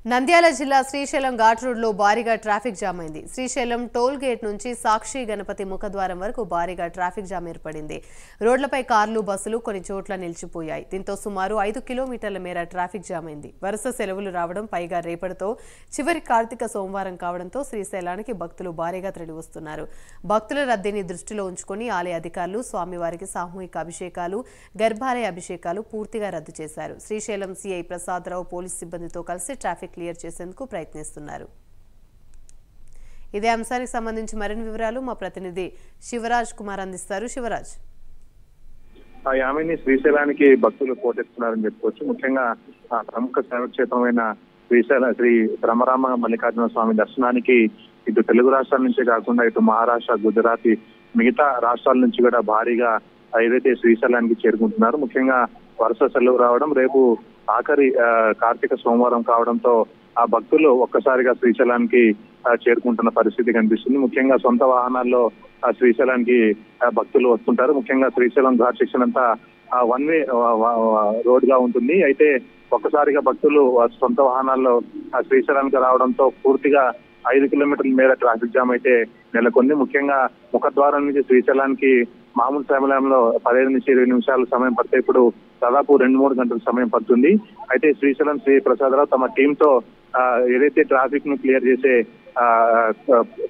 నంద్యాల జిల్లా శ్రీశైలం ఘాట్ రోడ్లో భారీగా ట్రాఫిక్ జామ్ అయింది. శ్రీశైలం టోల్ గేట్ నుంచి సాక్షి గణపతి ముఖద్వారం వరకు భారీగా ట్రాఫిక్ జామ్ ఏర్పడింది. రోడ్లపై కార్లు, బస్సులు కొన్ని చోట్ల నిలిచిపోయాయి. దీంతో సుమారు 5 కిలోమీటర్ల మేర ట్రాఫిక్ జామ్ అయింది. వరుస సెలవులు రావడం, పైగా రేపటితో చివరి కార్తీక సోమవారం కావడంతో శ్రీశైలానికి భక్తులు భారీగా తరలివస్తున్నారు. భక్తుల రద్దీని దృష్టిలో ఉంచుకుని ఆలయ అధికారులు స్వామివారికి సామూహిక అభిషేకాలు, గర్భాలయ అభిషేకాలు పూర్తిగా రద్దు చేశారు. శ్రీశైలం సిఐ ప్రసాదరావు పోలీసు సిబ్బందితో కలిసి ట్రాఫిక్ క్లియర్ చేసేందుకు ప్రయత్నిస్తున్నారు. ఇదే అంశానికి సంబంధించి మరిన్ని వివరాలు మా ప్రతినిధి శివరాజ్ కుమార్ అందిస్తారు. శివరాజ్, యామిని శ్రీశైలానికి భక్తులు పోటెత్తున్నారని చెప్పుకోవచ్చు. ముఖ్యంగా ప్రముఖ శైవక్షేత్రమైన శ్రీశైల శ్రీ బ్రహ్మరామ మల్లికార్జున స్వామి దర్శనానికి ఇటు తెలుగు రాష్ట్రాల నుంచే కాకుండా ఇటు మహారాష్ట్ర, గుజరాత్, మిగతా రాష్ట్రాల నుంచి కూడా భారీగా ఏదైతే శ్రీశైలానికి చేరుకుంటున్నారు. ముఖ్యంగా వరుస సెలవు రావడం, రేపు ఆఖరి కార్తీక సోమవారం కావడంతో ఆ భక్తులు ఒక్కసారిగా శ్రీశైలానికి చేరుకుంటున్న పరిస్థితి కనిపిస్తుంది. ముఖ్యంగా సొంత వాహనాల్లో శ్రీశైలానికి భక్తులు వస్తుంటారు. ముఖ్యంగా శ్రీశైలం ఘాట్ సెక్షన్ అంతా వన్ వే రోడ్ గా ఉంటుంది. అయితే ఒక్కసారిగా భక్తులు సొంత వాహనాల్లో శ్రీశైలానికి రావడంతో పూర్తిగా 5 కిలోమీటర్ల మేర ట్రాఫిక్ జామ్ అయితే నెలకొంది. ముఖ్యంగా ముఖద్వారం నుంచి శ్రీశైలానికి మామూలు సమయంలో 15 నుంచి 20 నిమిషాల సమయం పడితే ఇప్పుడు దాదాపు 2-3 గంటల సమయం పడుతుంది. అయితే శ్రీశైలం శ్రీ ప్రసాదరావు తమ టీమ్ తో ఏదైతే ట్రాఫిక్ ను క్లియర్ చేసే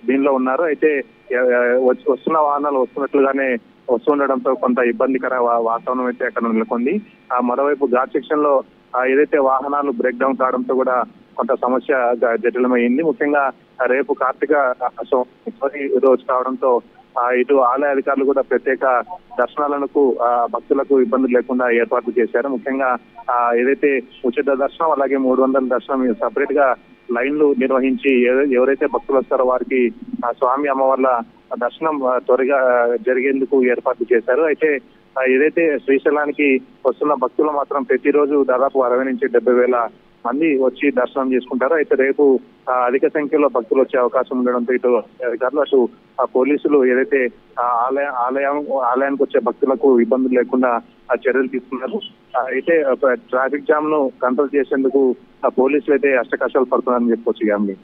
దీనిలో ఉన్నారో, అయితే వస్తున్న వాహనాలు వస్తున్నట్లుగానే వస్తుండడంతో కొంత ఇబ్బందికర వాతావరణం అయితే అక్కడ నెలకొంది. మరోవైపు ఘాట్ సెక్షన్ లో ఏదైతే వాహనాలు బ్రేక్ డౌన్ కావడంతో కూడా కొంత సమస్య జటిలమైంది. ముఖ్యంగా రేపు కార్తీక రోజు కావడంతో ఇటు ఆలయ అధికారులు కూడా ప్రత్యేక దర్శనాలకు భక్తులకు ఇబ్బందులు లేకుండా ఏర్పాట్లు చేశారు. ముఖ్యంగా ఏదైతే ఉచిత దర్శనం అలాగే 300 దర్శనం సపరేట్ గా లైన్లు నిర్వహించి ఎవరైతే భక్తులు వస్తారో వారికి స్వామి అమ్మవార్ల దర్శనం త్వరగా జరిగేందుకు ఏర్పాట్లు చేశారు. అయితే ఏదైతే శ్రీశైలానికి వస్తున్న భక్తులు మాత్రం ప్రతిరోజు దాదాపు 60 నుంచి 70 వేల మంది వచ్చి దర్శనం చేసుకుంటారు. అయితే రేపు అధిక సంఖ్యలో భక్తులు వచ్చే అవకాశం ఉండడంతో ఇటు అధికారులు అటు పోలీసులు ఏదైతే ఆలయానికి వచ్చే భక్తులకు ఇబ్బందులు లేకుండా చర్యలు తీసుకున్నారు. అయితే ట్రాఫిక్ జామ్ ను కంట్రోల్ చేసేందుకు పోలీసులు అయితే అష్టకష్టాలు పడుతున్నారని చెప్పుకోవచ్చు.